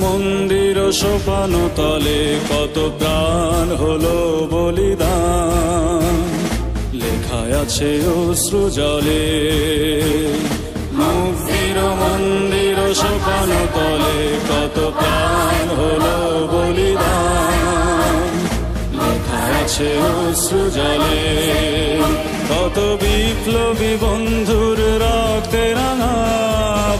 মন্দির সোপান তলে কত প্রাণ হলো বলিদান, লেখায় আছে অশ্রু জলে। মুক্তির মন্দির সোপান তলে কত প্রাণ হলো বলিদান, লেখায় আছে অশ্রু জলে। কত বিপ্লবী বন্ধুর রক্তে রাঙা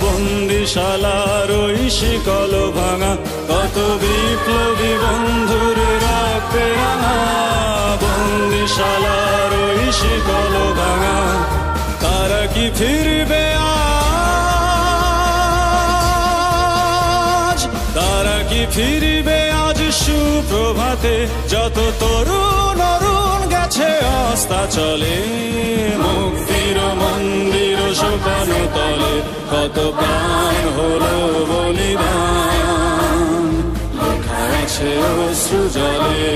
বন্দিশালার ওই শিকল ভাঙা, কত বিপ্লবী বন্ধুর রক্তে রাঙা বন্দিশালার ওই শিকল ভাঙা। তারা কি ফিরবে আজ, তারা কি ফিরবে আজ সুপ্রভাতে, যত তরুণ অরুণ গেছে অস্তাচলে। মুক্তির মন্দির সোপান তলে কত প্রাণ হলো বলিদান, লেখা আছে অশ্রু জলে।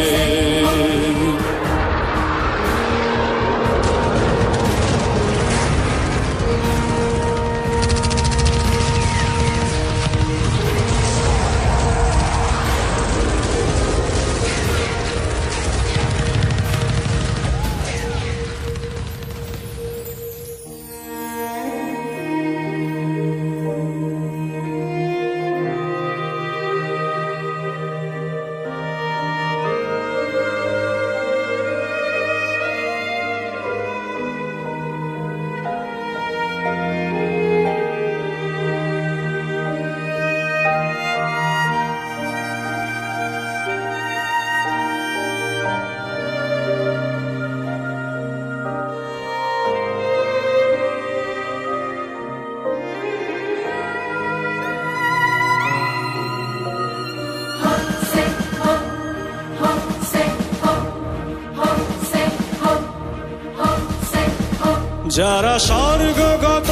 যারা স্বর্গগত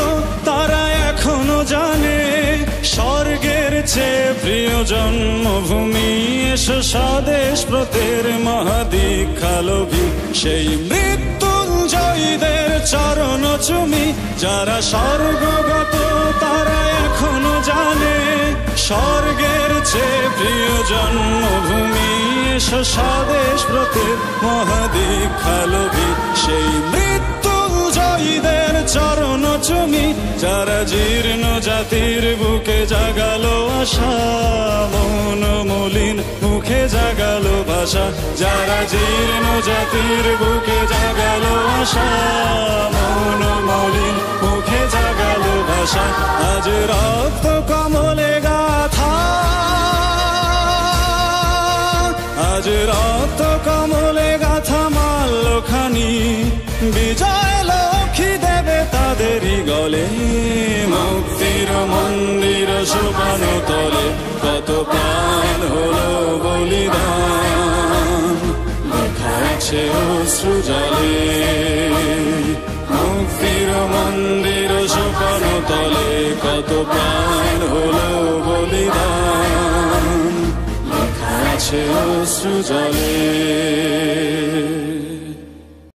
তারা এখনো জানে স্বর্গের চেয়ে প্রিয় জন্মভূমি। এসো স্বদেশ ব্রতের মহাদীক্ষালোভী সেই মৃত্যুঞ্জয়ীদের চরণ চুমি। যারা স্বর্গগত তারা এখনো জানে স্বর্গের চেয়ে প্রিয় জন্মভূমি। এসো স্বদেশ ব্রতের মহাদীক্ষালোভী সেই মৃত্যুঞ্জয়ীদের চরণ চুমি। যারা জীর্ণ জাতির বুকে জাগালো আশা মন মলিন মুখে জাগালো ভাষা। যারা জীর্ণ জাতির বুকে জাগালো আশা মন মলিন মুখে জাগালো ভাষা। আজ রক্ত কমলে গাথা, আজ রক্ত কমলে গাথা মাল্যখানি বিজয় লক্ষ্মী দেবে তাদেরই গলে। মুক্তির মন্দির সোপান তলে কত প্রাণ হলো বলিদান, লেখা আছে অশ্রু জলে। মুক্তির মন্দির সোপান তলে কত প্রাণ হলো বলিদান, লেখা আছে অশ্রু জলে।